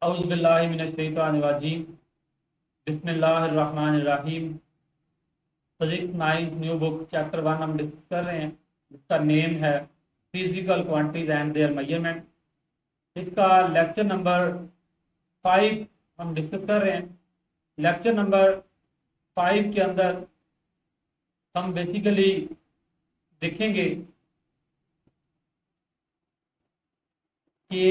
औज़ुबिल्लाहिमिनश्शैतानिर्रजीम बिस्मिल्लाहिर्रहमानिर्रहीम। Physics ninth new book chapter 1 हम discuss कर रहे हैं, जिसका नेम है physical quantities and there measurement. इसका लेक्चर नंबर 5 हम डिस्कस कर रहे हैं। लेक्चर नंबर 5 के अंदर हम बेसिकली देखेंगे कि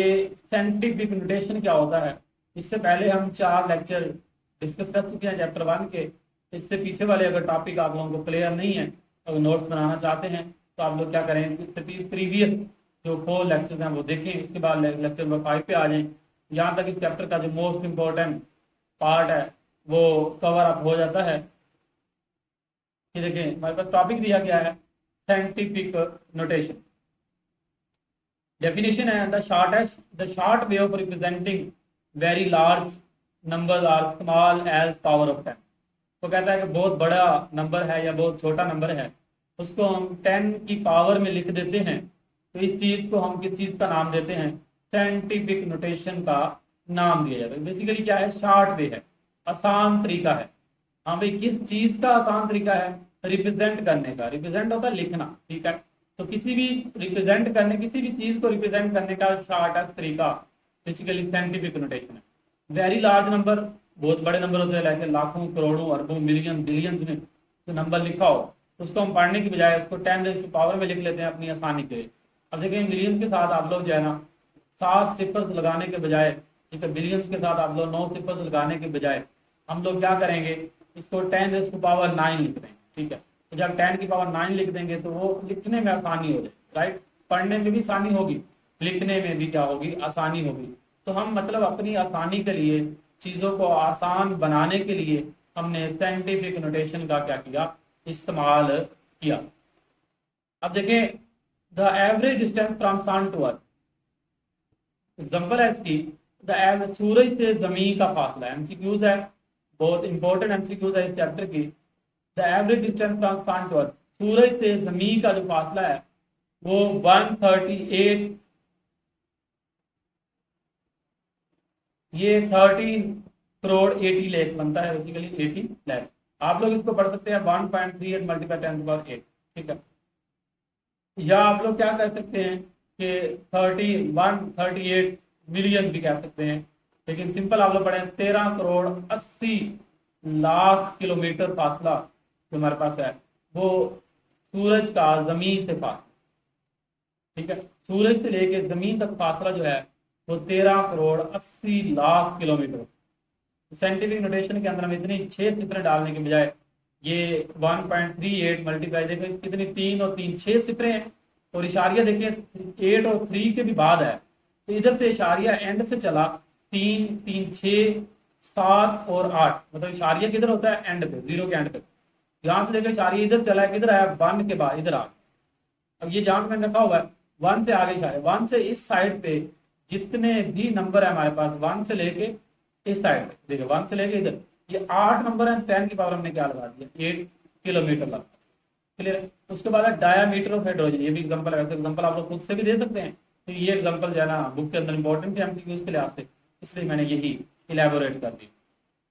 साइंटिफिक नोटेशन क्या होता है। इससे पहले हम 4 लेक्चर डिस्कस कर चुके हैं चैप्टर 1 के। इससे पीछे वाले अगर टॉपिक आप लोगों को क्लियर नहीं है, अगर नोट्स बनाना चाहते हैं तो आप लोग क्या करें, इससे प्रीवियस जो 4 लेक्चर्स हैं वो देखें, उसके बाद लेक्चर नंबर 5 पे आ जाएं। यहाँ तक इस चैप्टर का जो मोस्ट इम्पोर्टेंट पार्ट है वो कवर अप हो जाता है। कि देखें, हमारे पास टॉपिक दिया गया है साइंटिफिक नोटेशन। Definition है the short way of representing very large numbers or small as power of 10। तो कहता है कि बहुत बड़ा नंबर है या बहुत छोटा नंबर है, उसको हम 10 की पावर में लिख देते हैं। तो इस चीज को हम किस चीज का नाम देते हैं, साइंटिफिक नोटेशन का नाम दिया जाता है। बेसिकली क्या है, शॉर्ट वे है, आसान तरीका है। हाँ भाई, किस चीज का आसान तरीका है, रिप्रेजेंट करने का। रिप्रेजेंट होता है लिखना, ठीक है। तो किसी भी रिप्रेजेंट करने, किसी भी चीज को रिप्रेजेंट करने का शॉर्टेस्ट तरीका बेसिकली साइंटिफिक नोटेशन है। वेरी लार्ज नंबर, बहुत बड़े नंबर होते हैं, लाइक लाखों करोड़ों अरबों मिलियन बिलियंस में जो नंबर लिखा हो, उसको हम पढ़ने की बजाय उसको 10 पावर में लिख लेते हैं अपनी आसानी के लिए। अब देखिए, मिलियंस के साथ आप लोग जो है ना 7 सिफर्स लगाने के बजाय, ठीक है, बिलियंस के साथ आप लोग 9 सिफर्स लगाने के बजाय हम लोग क्या करेंगे, इसको 10⁹ लिख देंगे, ठीक है। तो जब 10⁹ लिख देंगे तो वो लिखने में आसानी हो जाए, राइट। पढ़ने में भी आसानी होगी, लिखने में भी क्या होगी, आसानी होगी। तो हम मतलब अपनी आसानी के लिए, चीज़ों को आसान बनाने के लिए हमने साइंटिफिक नोटेशन का क्या किया, इस्तेमाल किया। अब देखें, the average distance from sun to earth. Example है इसकी, द एवरेज, सूरज से जमीन का फासला। एमसीक्यूज है, बहुत इंपॉर्टेंट एमसीक्यूज है इस चैप्टर की। The average distance from sun to earth, सूरज से जमीन का जो फासला है वो 138, ये 13 करोड़ 80 लाख बनता है, बेसिकली 80 लाख। आप लोग इसको पढ़ सकते हैं 1.38 मल्टीप्लाई 10⁸ ठीक है। या आप लोग क्या कर सकते हैं कि 138 मिलियन भी कह सकते हैं, लेकिन सिंपल आप लोग पढ़े 13 करोड़ 80 लाख किलोमीटर फासला जो हमारे पास है वो सूरज का जमीन से फासला, ठीक है। सूरज से लेके जमीन तक फासला जो है वो 13 crore 80 lakh kilometre. Scientific notation के अंदर हम इतनी 6 सिफरें डालने के बजाय ये 1.38 मल्टीप्लाई, देखो कितनी 3 और 3 6 सिफरें हैं, और इशारिया देखिए 8 और 3 के भी बाद है। तो इधर से इशारिया एंड से चला 3 3 6 7 और 8, मतलब इशारिया किधर होता है, एंड पे, 0 के एंड पे। यहाँ से देखो इशारिया इधर चला है, किधर आया, 1 के बाद इधर आ। अब ये जहां मैंने रखा हुआ है 1 से आगे इशारे, 1 से इस साइड पे जितने भी नंबर है हमारे पास, 1 से लेके इस साइड पे देखो, 1 से लेके इधर ये 8 नंबर है। 10 की पावर हमने क्या लगा दिया, 8 किलोमीटर लगा। क्लियर है। उसके बाद है डायामीटर ऑफ हाइड्रोजन, ये भी एग्जांपल है। वैसे एग्जांपल आप लोग खुद से भी दे सकते हैं, तो ये एग्जांपल जो है ना बुक के अंदर इंपॉर्टेंट है एमसीक्यूज के लिए आपसे, इसलिए मैंने यही इलेबोरेट कर दी।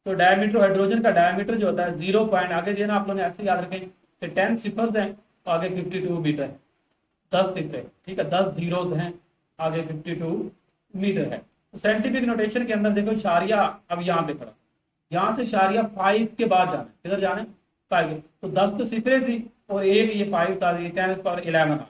तो डायमीटर हाइड्रोजन का डायमीटर जो होता है 0 पॉइंट, आगे दिया ना आप लोगों ने, ऐसे याद रखें कि 10 सिफर्स हैं तो आगे 52 मीटर है, 10 सिफरें, ठीक है, 10 जीरोज हैं, आगे 52 मीटर है। तो साइंटिफिक नोटेशन के अंदर देखो इशारिया, अब यहाँ पे खड़ा, यहाँ से इशारिया 5 के बाद जाना है, किधर जाना है, 5। तो 10 तो सिफरें थी और एक ये 5 था, ये 10⁻11 आ गया।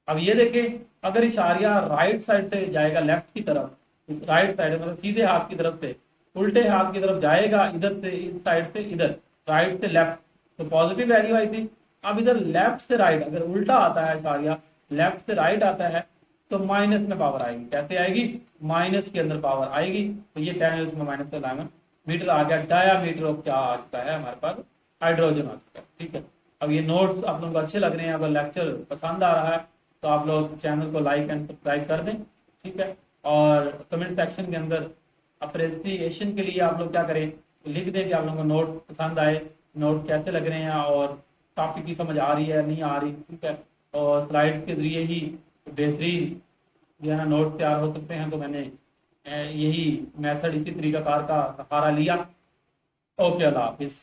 अब ये देखें, अगर इशारिया राइट साइड से जाएगा लेफ्ट की तरफ, राइट साइड मतलब सीधे हाथ की तरफ से उल्टे हाथ की तरफ जाएगा, इधर से इस साइड से इधर, राइट से लेफ्ट, तो पॉजिटिव वैल्यू आई थी। अब इधर लेफ्ट से राइट अगर उल्टा आता है इशारिया, लेफ्ट से राइट आता है तो माइनस में पावर आएगी। कैसे आएगी, माइनस के अंदर पावर आएगी। तो ये 10⁻11 मीटर आ गया। डायामीटर ऑफ क्या आ चुका है हमारे पास, हाइड्रोजन आ चुका है, ठीक है। अब ये नोट्स आप लोगों को अच्छे लग रहे हैं, अगर लेक्चर पसंद आ रहा है तो आप लोग चैनल को लाइक एंड सब्सक्राइब कर दें, ठीक है। और कमेंट सेक्शन के अंदर अप्रिसिएशन के लिए आप लोग क्या करें, लिख दें कि आप लोगों को नोट पसंद आए, नोट कैसे लग रहे हैं और टॉपिक की समझ आ रही है नहीं आ रही, ठीक है। और स्लाइड्स के जरिए ही बेहतरीन जो है ना नोट तैयार हो सकते हैं। तो मैंने यही मेथड, इसी तरीकाकार का सहारा लिया। ओके, अल्लाह हाफिज़।